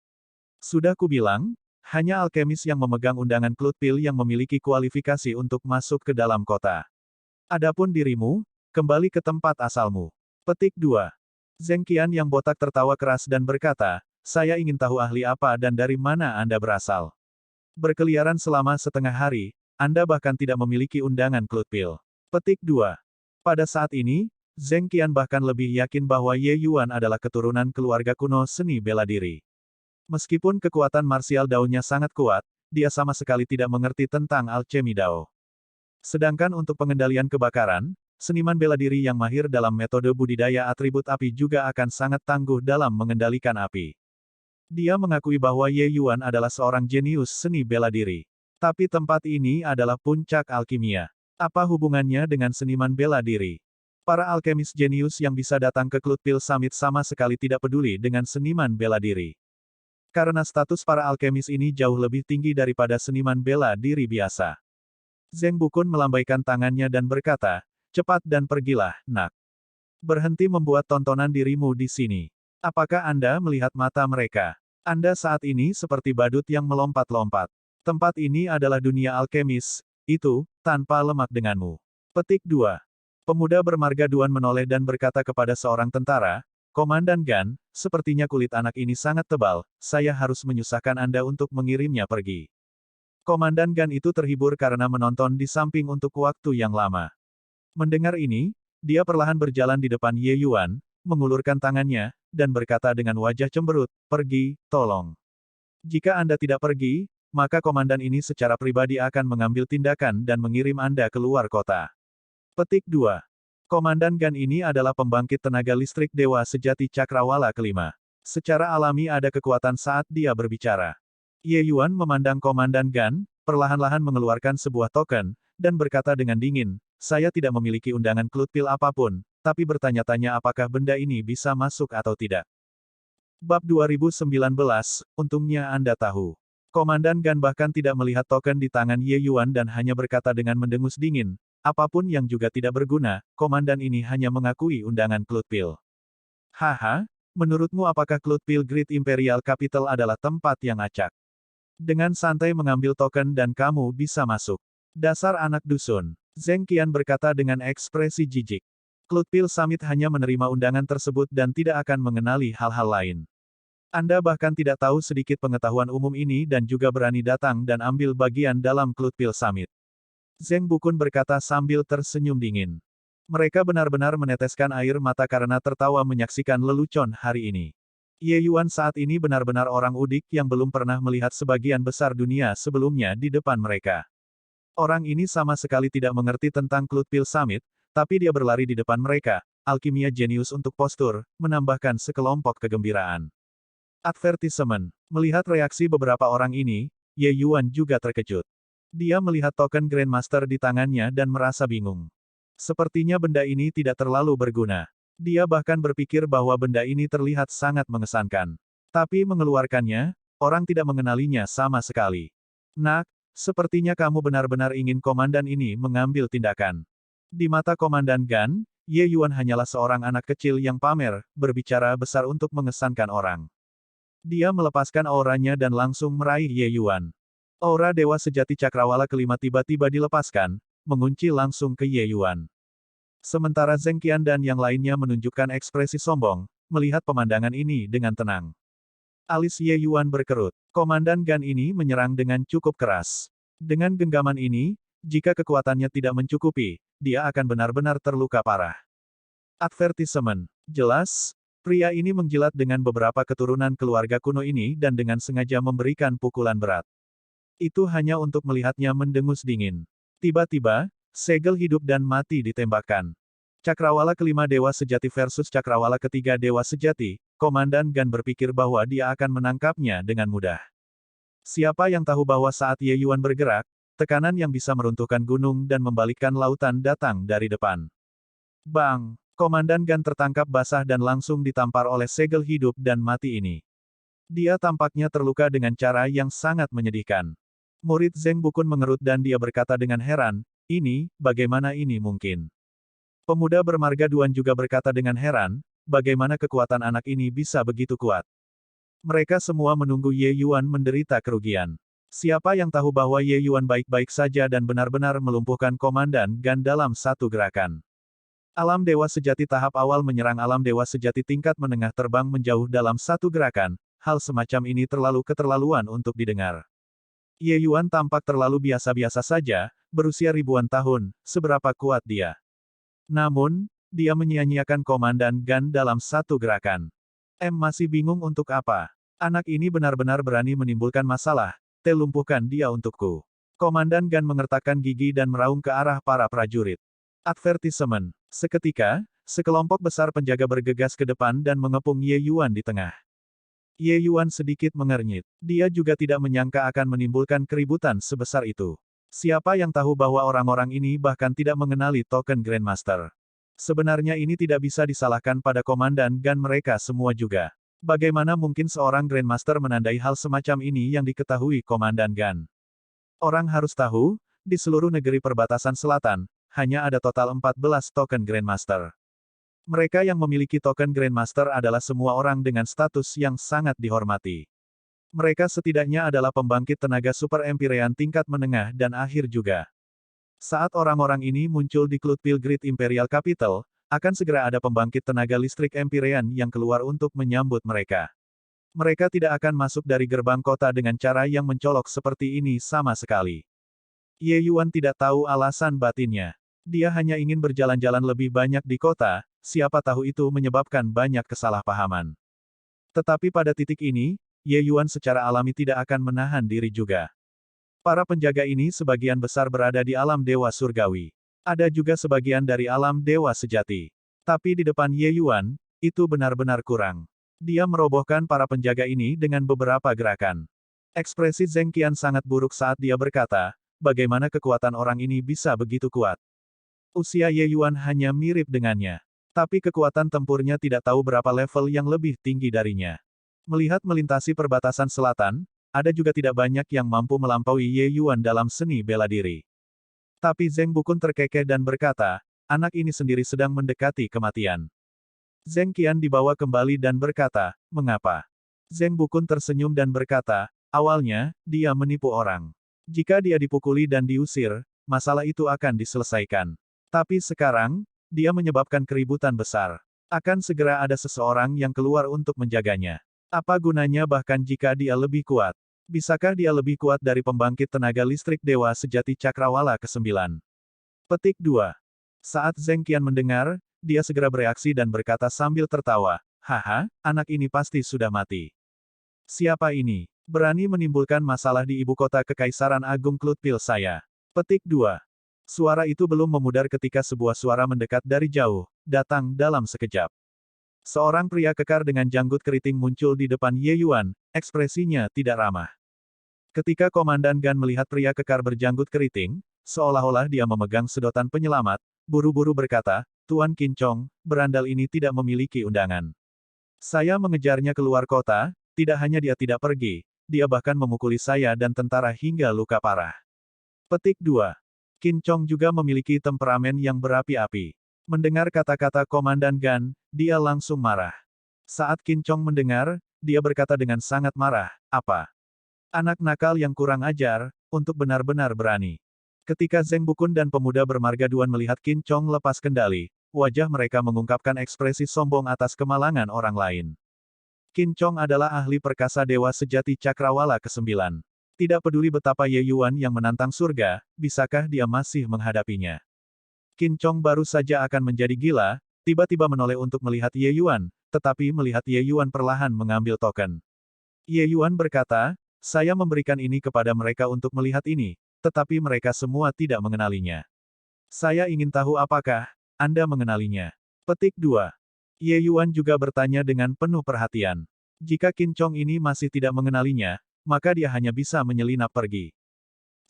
Sudah kubilang, hanya alkemis yang memegang undangan Cloudpil yang memiliki kualifikasi untuk masuk ke dalam kota. Adapun dirimu, kembali ke tempat asalmu. Petik 2. Zheng Qian yang botak tertawa keras dan berkata, saya ingin tahu ahli apa dan dari mana Anda berasal. Berkeliaran selama setengah hari, Anda bahkan tidak memiliki undangan Cloudpil. Petik 2. Pada saat ini, Zheng Qian bahkan lebih yakin bahwa Ye Yuan adalah keturunan keluarga kuno seni bela diri. Meskipun kekuatan marsial daunnya sangat kuat, dia sama sekali tidak mengerti tentang alchemy dao. Sedangkan untuk pengendalian kebakaran, seniman bela diri yang mahir dalam metode budidaya atribut api juga akan sangat tangguh dalam mengendalikan api. Dia mengakui bahwa Ye Yuan adalah seorang jenius seni bela diri. Tapi tempat ini adalah puncak alkimia. Apa hubungannya dengan seniman bela diri? Para alkemis jenius yang bisa datang ke Cloudpil Summit sama sekali tidak peduli dengan seniman bela diri. Karena status para alkemis ini jauh lebih tinggi daripada seniman bela diri biasa. Zheng Bukun melambaikan tangannya dan berkata, cepat dan pergilah, nak. Berhenti membuat tontonan dirimu di sini. Apakah Anda melihat mata mereka? Anda saat ini seperti badut yang melompat-lompat. Tempat ini adalah dunia alkemis, itu, tanpa lemak denganmu. Petik 2. Pemuda bermarga Duan menoleh dan berkata kepada seorang tentara, Komandan Gan, sepertinya kulit anak ini sangat tebal, saya harus menyusahkan Anda untuk mengirimnya pergi. Komandan Gan itu terhibur karena menonton di samping untuk waktu yang lama. Mendengar ini, dia perlahan berjalan di depan Ye Yuan, mengulurkan tangannya, dan berkata dengan wajah cemberut, pergi, tolong. Jika Anda tidak pergi, maka komandan ini secara pribadi akan mengambil tindakan dan mengirim Anda keluar kota. Petik 2. Komandan Gan ini adalah pembangkit tenaga listrik Dewa Sejati Cakrawala kelima. Secara alami ada kekuatan saat dia berbicara. Ye Yuan memandang Komandan Gan, perlahan-lahan mengeluarkan sebuah token, dan berkata dengan dingin, saya tidak memiliki undangan Cloudpil apapun, tapi bertanya-tanya apakah benda ini bisa masuk atau tidak. Bab 2019, untungnya Anda tahu. Komandan Gan bahkan tidak melihat token di tangan Ye Yuan dan hanya berkata dengan mendengus dingin, apapun yang juga tidak berguna, komandan ini hanya mengakui undangan Cloudpil. Haha, menurutmu apakah Cloudpil Great Imperial Capital adalah tempat yang acak? Dengan santai mengambil token dan kamu bisa masuk. Dasar anak dusun. Zheng Qian berkata dengan ekspresi jijik. Cloudpil Summit hanya menerima undangan tersebut dan tidak akan mengenali hal-hal lain. Anda bahkan tidak tahu sedikit pengetahuan umum ini dan juga berani datang dan ambil bagian dalam Cloudpil Summit. Zheng Bukun berkata sambil tersenyum dingin. Mereka benar-benar meneteskan air mata karena tertawa menyaksikan lelucon hari ini. Ye Yuan saat ini benar-benar orang udik yang belum pernah melihat sebagian besar dunia sebelumnya di depan mereka. Orang ini sama sekali tidak mengerti tentang Cloud Pill Summit, tapi dia berlari di depan mereka, alkimia jenius untuk postur, menambahkan sekelompok kegembiraan. Advertisement. Melihat reaksi beberapa orang ini, Ye Yuan juga terkejut. Dia melihat token Grandmaster di tangannya dan merasa bingung. Sepertinya benda ini tidak terlalu berguna. Dia bahkan berpikir bahwa benda ini terlihat sangat mengesankan. Tapi mengeluarkannya, orang tidak mengenalinya sama sekali. Nak, sepertinya kamu benar-benar ingin komandan ini mengambil tindakan. Di mata Komandan Gan, Ye Yuan hanyalah seorang anak kecil yang pamer, berbicara besar untuk mengesankan orang. Dia melepaskan auranya dan langsung meraih Ye Yuan. Aura Dewa Sejati Cakrawala kelima tiba-tiba dilepaskan, mengunci langsung ke Ye Yuan. Sementara Zheng Qian dan yang lainnya menunjukkan ekspresi sombong, melihat pemandangan ini dengan tenang. Alis Ye Yuan berkerut. Komandan Gan ini menyerang dengan cukup keras. Dengan genggaman ini, jika kekuatannya tidak mencukupi, dia akan benar-benar terluka parah. Advertisement. Jelas, pria ini menjilat dengan beberapa keturunan keluarga kuno ini dan dengan sengaja memberikan pukulan berat. Itu hanya untuk melihatnya mendengus dingin. Tiba-tiba, segel hidup dan mati ditembakkan. Cakrawala kelima Dewa Sejati versus Cakrawala ketiga Dewa Sejati, Komandan Gan berpikir bahwa dia akan menangkapnya dengan mudah. Siapa yang tahu bahwa saat Ye Yuan bergerak, tekanan yang bisa meruntuhkan gunung dan membalikkan lautan datang dari depan. Bang! Komandan Gan tertangkap basah dan langsung ditampar oleh segel hidup dan mati ini. Dia tampaknya terluka dengan cara yang sangat menyedihkan. Murid Zheng Bukun mengerut dan dia berkata dengan heran, bagaimana ini mungkin? Pemuda bermarga Duan juga berkata dengan heran, bagaimana kekuatan anak ini bisa begitu kuat? Mereka semua menunggu Ye Yuan menderita kerugian. Siapa yang tahu bahwa Ye Yuan baik-baik saja dan benar-benar melumpuhkan Komandan Gan dalam satu gerakan. Alam Dewa Sejati tahap awal menyerang Alam Dewa Sejati tingkat menengah terbang menjauh dalam satu gerakan, hal semacam ini terlalu keterlaluan untuk didengar. Ye Yuan tampak terlalu biasa-biasa saja, berusia ribuan tahun, seberapa kuat dia. Namun, dia menyia-nyiakan Komandan Gan dalam satu gerakan. Masih bingung untuk apa? Anak ini benar-benar berani menimbulkan masalah, lumpuhkan dia untukku. Komandan Gan mengertakkan gigi dan meraung ke arah para prajurit. Advertisement. Seketika, sekelompok besar penjaga bergegas ke depan dan mengepung Ye Yuan di tengah. Ye Yuan sedikit mengernyit. Dia juga tidak menyangka akan menimbulkan keributan sebesar itu. Siapa yang tahu bahwa orang-orang ini bahkan tidak mengenali token Grandmaster. Sebenarnya ini tidak bisa disalahkan pada Komandan Gan mereka semua juga. Bagaimana mungkin seorang Grandmaster menandai hal semacam ini yang diketahui Komandan Gan? Orang harus tahu, di seluruh negeri perbatasan selatan, hanya ada total 14 token Grandmaster. Mereka yang memiliki token Grandmaster adalah semua orang dengan status yang sangat dihormati. Mereka setidaknya adalah pembangkit tenaga Super Empyrean tingkat menengah dan akhir juga. Saat orang-orang ini muncul di Cloud Pill Great Imperial Capital, akan segera ada pembangkit tenaga listrik Empyrean yang keluar untuk menyambut mereka. Mereka tidak akan masuk dari gerbang kota dengan cara yang mencolok seperti ini sama sekali. Ye Yuan tidak tahu alasan batinnya. Dia hanya ingin berjalan-jalan lebih banyak di kota, siapa tahu itu menyebabkan banyak kesalahpahaman. Tetapi pada titik ini, Ye Yuan secara alami tidak akan menahan diri juga. Para penjaga ini sebagian besar berada di alam dewa surgawi. Ada juga sebagian dari alam dewa sejati. Tapi di depan Ye Yuan, itu benar-benar kurang. Dia merobohkan para penjaga ini dengan beberapa gerakan. Ekspresi Zheng Qian sangat buruk saat dia berkata, bagaimana kekuatan orang ini bisa begitu kuat? Usia Ye Yuan hanya mirip dengannya. Tapi kekuatan tempurnya tidak tahu berapa level yang lebih tinggi darinya. Melihat melintasi perbatasan selatan, ada juga tidak banyak yang mampu melampaui Ye Yuan dalam seni bela diri. Tapi Zheng Bukun terkekeh dan berkata, anak ini sendiri sedang mendekati kematian. Zheng Qian dibawa kembali dan berkata, mengapa? Zheng Bukun tersenyum dan berkata, awalnya, dia menipu orang. Jika dia dipukuli dan diusir, masalah itu akan diselesaikan. Tapi sekarang, dia menyebabkan keributan besar. Akan segera ada seseorang yang keluar untuk menjaganya. Apa gunanya bahkan jika dia lebih kuat? Bisakah dia lebih kuat dari pembangkit tenaga listrik Dewa Sejati Cakrawala ke-9? Petik 2. Saat Zheng Qian mendengar, dia segera bereaksi dan berkata sambil tertawa, "Haha, anak ini pasti sudah mati. Siapa ini? Berani menimbulkan masalah di ibu kota Kekaisaran Agung Klutpil saya." Petik 2. Suara itu belum memudar ketika sebuah suara mendekat dari jauh, datang dalam sekejap. Seorang pria kekar dengan janggut keriting muncul di depan Ye Yuan, ekspresinya tidak ramah. Ketika Komandan Gan melihat pria kekar berjanggut keriting, seolah-olah dia memegang sedotan penyelamat, buru-buru berkata, "Tuan Kincong, berandal ini tidak memiliki undangan. Saya mengejarnya keluar kota, tidak hanya dia tidak pergi, dia bahkan memukuli saya dan tentara hingga luka parah." Petik 2. Kincong juga memiliki temperamen yang berapi-api. Mendengar kata-kata Komandan Gan, dia langsung marah. Saat Kincong mendengar, dia berkata dengan sangat marah, "Apa? Anak nakal yang kurang ajar, untuk benar-benar berani." Ketika Zheng Bukun dan pemuda bermargaduan melihat Kincong lepas kendali, wajah mereka mengungkapkan ekspresi sombong atas kemalangan orang lain. Kincong adalah ahli perkasa Dewa Sejati Cakrawala ke-9. Tidak peduli betapa Ye Yuan yang menantang surga, bisakah dia masih menghadapinya? Kincong baru saja akan menjadi gila, tiba-tiba menoleh untuk melihat Ye Yuan, tetapi melihat Ye Yuan perlahan mengambil token. Ye Yuan berkata, "Saya memberikan ini kepada mereka untuk melihat ini, tetapi mereka semua tidak mengenalinya. Saya ingin tahu apakah Anda mengenalinya." Petik 2. Ye Yuan juga bertanya dengan penuh perhatian. Jika Kincong ini masih tidak mengenalinya, maka dia hanya bisa menyelinap pergi.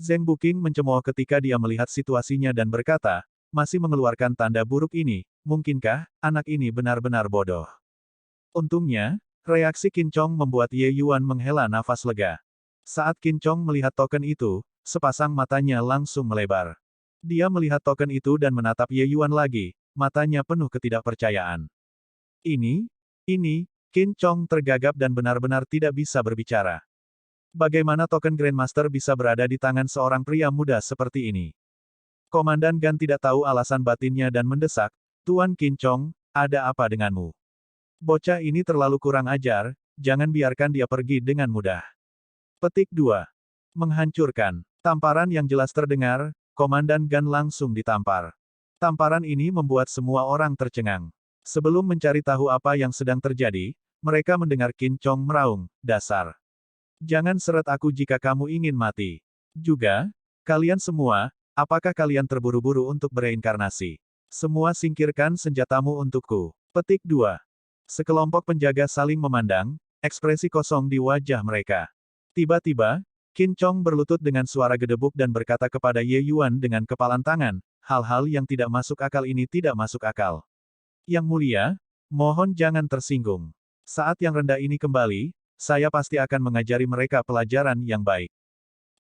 Zheng Buking mencemooh ketika dia melihat situasinya dan berkata, masih mengeluarkan tanda buruk ini, mungkinkah anak ini benar-benar bodoh? Untungnya, reaksi Kincong membuat Ye Yuan menghela nafas lega. Saat Kincong melihat token itu, sepasang matanya langsung melebar. Dia melihat token itu dan menatap Ye Yuan lagi, matanya penuh ketidakpercayaan. Ini, Kincong tergagap dan benar-benar tidak bisa berbicara. Bagaimana token Grandmaster bisa berada di tangan seorang pria muda seperti ini? Komandan Gan tidak tahu alasan batinnya dan mendesak, "Tuan Kincong, ada apa denganmu? Bocah ini terlalu kurang ajar, jangan biarkan dia pergi dengan mudah." Petik 2. Menghancurkan. Tamparan yang jelas terdengar, Komandan Gan langsung ditampar. Tamparan ini membuat semua orang tercengang. Sebelum mencari tahu apa yang sedang terjadi, mereka mendengar Kincong meraung, "Dasar! Jangan seret aku jika kamu ingin mati. Juga, kalian semua, apakah kalian terburu-buru untuk bereinkarnasi? Semua singkirkan senjatamu untukku." Petik 2. Sekelompok penjaga saling memandang, ekspresi kosong di wajah mereka. Tiba-tiba, Kincong berlutut dengan suara gedebuk dan berkata kepada Ye Yuan dengan kepalan tangan, "Hal-hal yang tidak masuk akal ini tidak masuk akal. Yang mulia, mohon jangan tersinggung. Saat yang rendah ini kembali, saya pasti akan mengajari mereka pelajaran yang baik."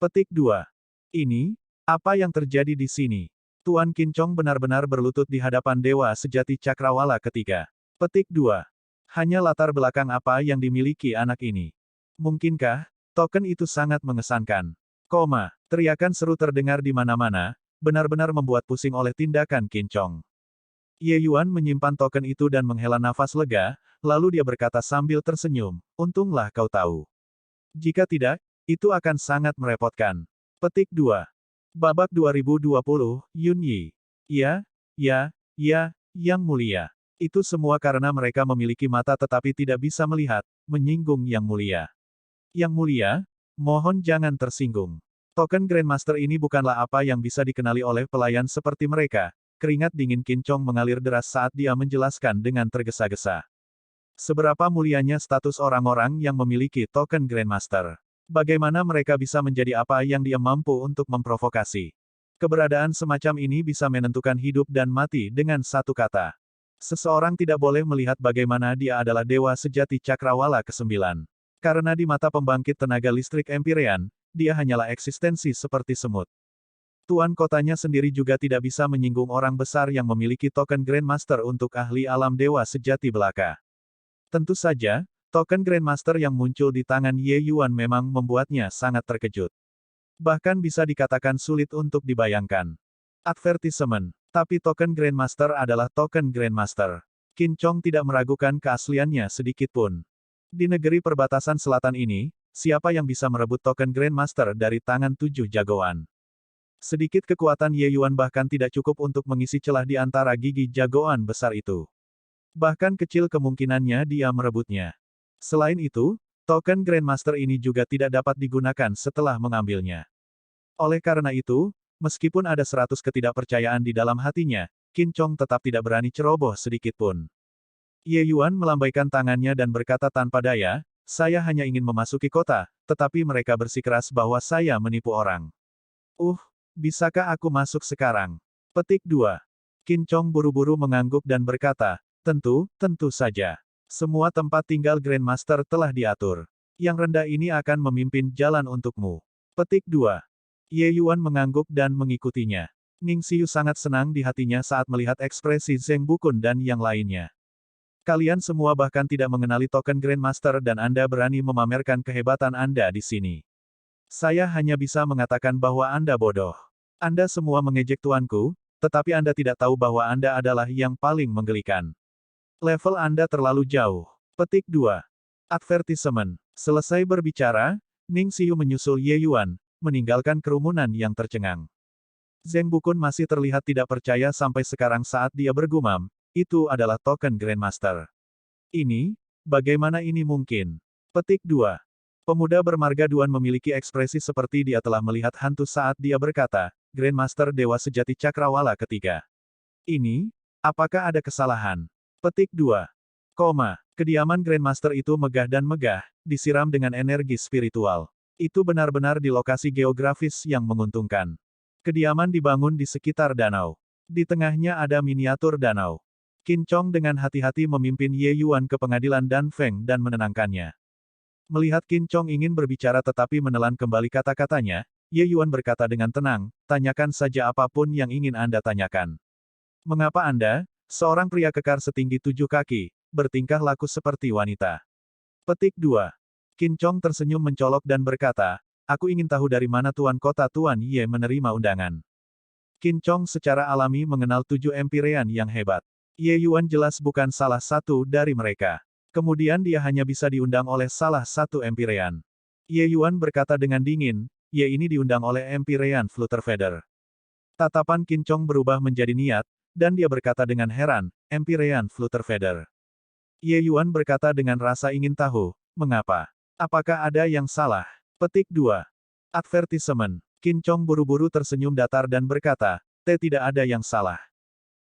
Petik 2. Ini, apa yang terjadi di sini? Tuan Kincong benar-benar berlutut di hadapan Dewa Sejati Cakrawala ketiga. Petik 2. Hanya latar belakang apa yang dimiliki anak ini. Mungkinkah, token itu sangat mengesankan. Teriakan seru terdengar di mana-mana, benar-benar membuat pusing oleh tindakan Kincong. Ye Yuan menyimpan token itu dan menghela nafas lega, lalu dia berkata sambil tersenyum, "Untunglah kau tahu. Jika tidak, itu akan sangat merepotkan." Petik 2. Babak 2020, Yun Yi. Ya, Yang Mulia. Itu semua karena mereka memiliki mata tetapi tidak bisa melihat, menyinggung Yang Mulia. Yang Mulia, mohon jangan tersinggung. Token Grandmaster ini bukanlah apa yang bisa dikenali oleh pelayan seperti mereka. Keringat dingin Kincong mengalir deras saat dia menjelaskan dengan tergesa-gesa. Seberapa mulianya status orang-orang yang memiliki token Grandmaster? Bagaimana mereka bisa menjadi apa yang dia mampu untuk memprovokasi? Keberadaan semacam ini bisa menentukan hidup dan mati dengan satu kata. Seseorang tidak boleh melihat bagaimana dia adalah Dewa Sejati Cakrawala ke-9. Karena di mata pembangkit tenaga listrik Empyrean, dia hanyalah eksistensi seperti semut. Tuan kotanya sendiri juga tidak bisa menyinggung orang besar yang memiliki token Grandmaster untuk ahli alam Dewa Sejati belaka. Tentu saja, token Grandmaster yang muncul di tangan Ye Yuan memang membuatnya sangat terkejut. Bahkan bisa dikatakan sulit untuk dibayangkan. Advertisement. Tapi token Grandmaster adalah token Grandmaster. Kincong tidak meragukan keasliannya sedikit pun. Di negeri perbatasan selatan ini, siapa yang bisa merebut token Grandmaster dari tangan 7 jagoan. Sedikit kekuatan Ye Yuan bahkan tidak cukup untuk mengisi celah di antara gigi jagoan besar itu. Bahkan kecil kemungkinannya dia merebutnya. Selain itu, token Grandmaster ini juga tidak dapat digunakan setelah mengambilnya. Oleh karena itu, meskipun ada 100 ketidakpercayaan di dalam hatinya, Qin Chong tetap tidak berani ceroboh sedikit pun. Ye Yuan melambaikan tangannya dan berkata tanpa daya, saya hanya ingin memasuki kota, tetapi mereka bersikeras bahwa saya menipu orang. Bisakah aku masuk sekarang? Petik 2. Qin Chong buru-buru mengangguk dan berkata, tentu saja. Semua tempat tinggal Grandmaster telah diatur. Yang rendah ini akan memimpin jalan untukmu. Petik 2. Ye Yuan mengangguk dan mengikutinya. Ning Xiu sangat senang di hatinya saat melihat ekspresi Zheng Bukun dan yang lainnya. Kalian semua bahkan tidak mengenali token Grandmaster dan Anda berani memamerkan kehebatan Anda di sini. Saya hanya bisa mengatakan bahwa Anda bodoh. Anda semua mengejek tuanku, tetapi Anda tidak tahu bahwa Anda adalah yang paling menggelikan. Level Anda terlalu jauh. Petik 2. Advertisement. Selesai berbicara, Ning Xiu menyusul Ye Yuan, meninggalkan kerumunan yang tercengang. Zheng Bukun masih terlihat tidak percaya sampai sekarang saat dia bergumam, itu adalah token Grandmaster. Bagaimana ini mungkin? Petik 2. Pemuda bermarga Duan memiliki ekspresi seperti dia telah melihat hantu saat dia berkata, Grandmaster Dewa Sejati Cakrawala ketiga. Apakah ada kesalahan? Petik 2. Kediaman Grandmaster itu megah dan megah, disiram dengan energi spiritual. Itu benar-benar di lokasi geografis yang menguntungkan. Kediaman dibangun di sekitar danau. Di tengahnya ada miniatur danau. Qin Chong dengan hati-hati memimpin Ye Yuan ke pengadilan Dan Feng dan menenangkannya. Melihat Qin Chong ingin berbicara tetapi menelan kembali kata-katanya, Ye Yuan berkata dengan tenang, tanyakan saja apapun yang ingin Anda tanyakan. Mengapa Anda, seorang pria kekar setinggi 7 kaki, bertingkah laku seperti wanita? Petik 2. Qin Chong tersenyum mencolok dan berkata, aku ingin tahu dari mana Tuan Kota Tuan Ye menerima undangan. Qin Chong secara alami mengenal 7 Empyrean yang hebat. Ye Yuan jelas bukan salah satu dari mereka. Kemudian dia hanya bisa diundang oleh salah satu Empyrean. Ye Yuan berkata dengan dingin, Ye ini diundang oleh Empyrean Flutterfeather. Tatapan Qin Chong berubah menjadi niat, dan dia berkata dengan heran, Empyrean Flutterfeather. Ye Yuan berkata dengan rasa ingin tahu, mengapa? Apakah ada yang salah? Petik 2. Advertisement. Qin Chong buru-buru tersenyum datar dan berkata, tidak ada yang salah.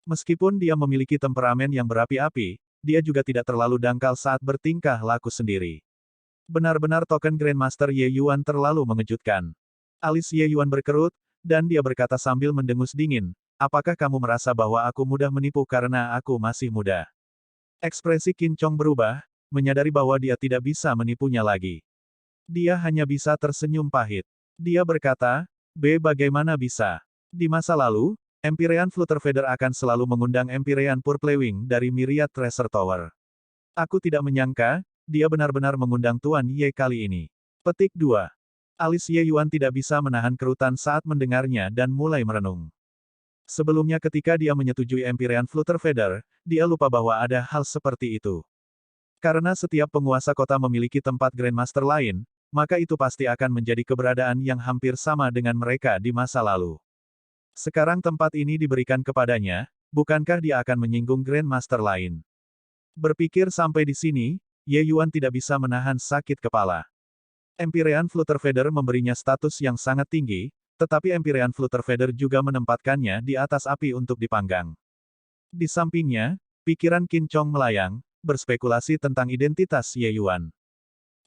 Meskipun dia memiliki temperamen yang berapi-api, dia juga tidak terlalu dangkal saat bertingkah laku sendiri. Benar-benar token Grandmaster Ye Yuan terlalu mengejutkan. Alis Ye Yuan berkerut, dan dia berkata sambil mendengus dingin, apakah kamu merasa bahwa aku mudah menipu karena aku masih muda? Ekspresi Qin Chong berubah, menyadari bahwa dia tidak bisa menipunya lagi. Dia hanya bisa tersenyum pahit. Dia berkata, bagaimana bisa? Di masa lalu, Empyrean Flutterfeather akan selalu mengundang Empyrean Purplewing dari Myriad Treasure Tower. Aku tidak menyangka, dia benar-benar mengundang Tuan Ye kali ini. Petik 2. Alis Ye Yuan tidak bisa menahan kerutan saat mendengarnya dan mulai merenung. Sebelumnya ketika dia menyetujui Empyrean Flutterfeather, dia lupa bahwa ada hal seperti itu. Karena setiap penguasa kota memiliki tempat Grandmaster lain, maka itu pasti akan menjadi keberadaan yang hampir sama dengan mereka di masa lalu. Sekarang tempat ini diberikan kepadanya, bukankah dia akan menyinggung Grandmaster lain? Berpikir sampai di sini, Ye Yuan tidak bisa menahan sakit kepala. Empyrean Flutterfeather memberinya status yang sangat tinggi, tetapi Empyrean Flutterfeather juga menempatkannya di atas api untuk dipanggang. Di sampingnya, pikiran Qin Chong melayang, berspekulasi tentang identitas Ye Yuan.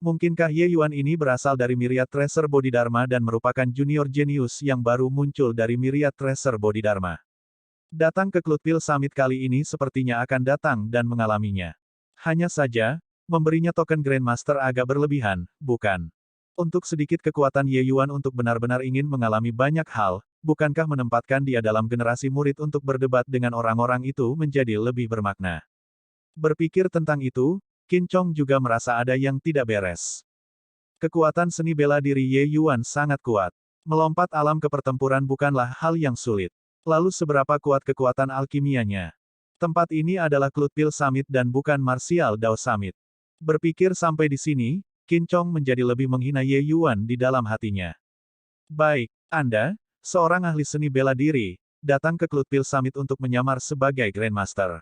Mungkinkah Ye Yuan ini berasal dari Myriad Treasure Bodhidharma dan merupakan junior jenius yang baru muncul dari Myriad Treasure Bodhidharma? Datang ke Cloudpil Summit kali ini sepertinya akan datang dan mengalaminya. Hanya saja, memberinya token Grandmaster agak berlebihan, bukan? Untuk sedikit kekuatan Ye Yuan untuk benar-benar ingin mengalami banyak hal, bukankah menempatkan dia dalam generasi murid untuk berdebat dengan orang-orang itu menjadi lebih bermakna? Berpikir tentang itu, Qin Chong juga merasa ada yang tidak beres. Kekuatan seni bela diri Ye Yuan sangat kuat. Melompat alam ke pertempuran bukanlah hal yang sulit. Lalu seberapa kuat kekuatan alkimianya? Tempat ini adalah Cloudpil Summit dan bukan Martial Dao Summit. Berpikir sampai di sini, Qin Chong menjadi lebih menghina Ye Yuan di dalam hatinya. Baik, Anda, seorang ahli seni bela diri, datang ke Cloud Pil Summit untuk menyamar sebagai Grandmaster.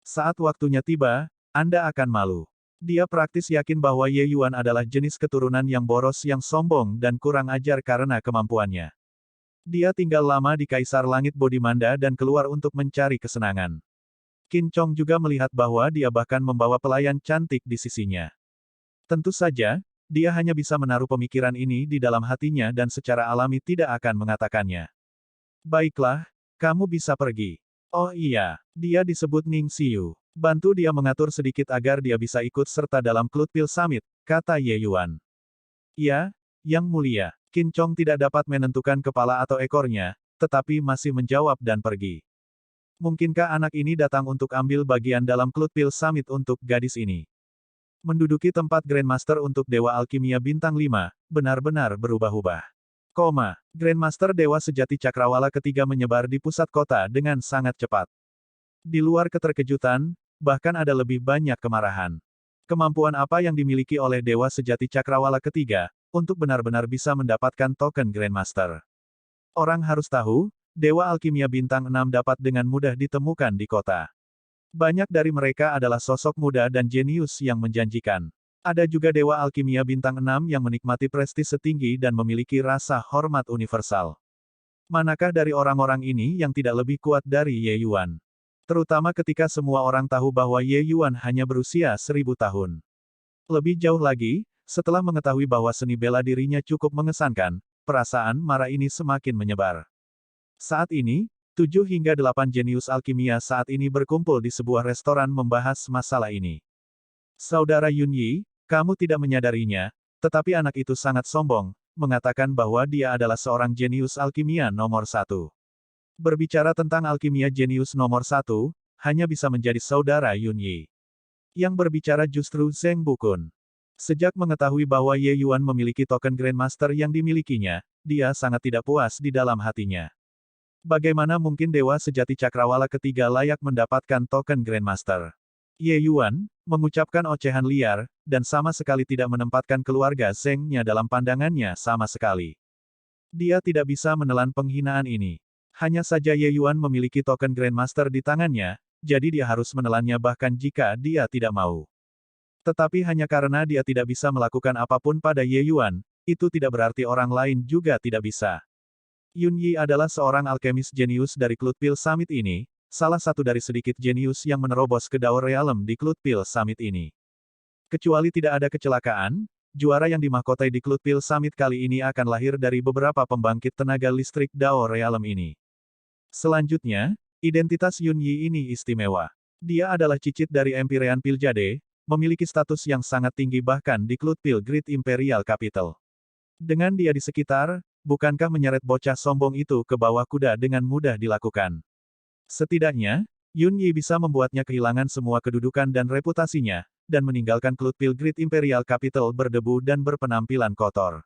Saat waktunya tiba, Anda akan malu. Dia praktis yakin bahwa Ye Yuan adalah jenis keturunan yang boros yang sombong dan kurang ajar karena kemampuannya. Dia tinggal lama di Kaisar Langit Bodhimanda dan keluar untuk mencari kesenangan. Qin Chong juga melihat bahwa dia bahkan membawa pelayan cantik di sisinya. Tentu saja, dia hanya bisa menaruh pemikiran ini di dalam hatinya dan secara alami tidak akan mengatakannya. Baiklah, kamu bisa pergi. Oh iya, dia disebut Ning Xiu. Bantu dia mengatur sedikit agar dia bisa ikut serta dalam Cloud Pil Summit, kata Ye Yuan. Ya, Yang Mulia. Qin Chong tidak dapat menentukan kepala atau ekornya, tetapi masih menjawab dan pergi. Mungkinkah anak ini datang untuk ambil bagian dalam Cloud Pil Summit untuk gadis ini? Menduduki tempat Grandmaster untuk Dewa Alkimia Bintang 5, benar-benar berubah-ubah. Grandmaster Dewa Sejati Cakrawala ketiga menyebar di pusat kota dengan sangat cepat. Di luar keterkejutan, bahkan ada lebih banyak kemarahan. Kemampuan apa yang dimiliki oleh Dewa Sejati Cakrawala ketiga, untuk benar-benar bisa mendapatkan token Grandmaster? Orang harus tahu, Dewa Alkimia Bintang 6 dapat dengan mudah ditemukan di kota. Banyak dari mereka adalah sosok muda dan jenius yang menjanjikan. Ada juga Dewa Alkimia Bintang 6 yang menikmati prestis setinggi dan memiliki rasa hormat universal. Manakah dari orang-orang ini yang tidak lebih kuat dari Ye Yuan? Terutama ketika semua orang tahu bahwa Ye Yuan hanya berusia 1000 tahun. Lebih jauh lagi, setelah mengetahui bahwa seni bela dirinya cukup mengesankan, perasaan marah ini semakin menyebar. Saat ini, 7 hingga 8 jenius alkimia saat ini berkumpul di sebuah restoran membahas masalah ini. Saudara Yun Yi, kamu tidak menyadarinya, tetapi anak itu sangat sombong, mengatakan bahwa dia adalah seorang jenius alkimia nomor 1. Berbicara tentang alkimia jenius nomor 1, hanya bisa menjadi saudara Yun Yi. Yang berbicara justru Zheng Bukun. Sejak mengetahui bahwa Ye Yuan memiliki token Grandmaster yang dimilikinya, dia sangat tidak puas di dalam hatinya. Bagaimana mungkin Dewa Sejati Cakrawala ketiga layak mendapatkan token Grandmaster? Ye Yuan, mengucapkan ocehan liar, dan sama sekali tidak menempatkan keluarga Zheng-nya dalam pandangannya sama sekali. Dia tidak bisa menelan penghinaan ini. Hanya saja Ye Yuan memiliki token Grandmaster di tangannya, jadi dia harus menelannya bahkan jika dia tidak mau. Tetapi hanya karena dia tidak bisa melakukan apapun pada Ye Yuan, itu tidak berarti orang lain juga tidak bisa. Yun Yi adalah seorang alkemis jenius dari Cloud Pil Summit ini, salah satu dari sedikit jenius yang menerobos ke Dao Realm di Cloud Pil Summit ini. Kecuali tidak ada kecelakaan, juara yang dimahkotai di Cloud Pil Summit kali ini akan lahir dari beberapa pembangkit tenaga listrik Dao Realm ini. Selanjutnya, identitas Yun Yi ini istimewa. Dia adalah cicit dari Empyrean Piljade, memiliki status yang sangat tinggi bahkan di Cloud Pil Great Imperial Capital. Dengan dia di sekitar, bukankah menyeret bocah sombong itu ke bawah kuda dengan mudah dilakukan? Setidaknya, Yun Yi bisa membuatnya kehilangan semua kedudukan dan reputasinya, dan meninggalkan Cloud Pil Great Imperial Capital berdebu dan berpenampilan kotor.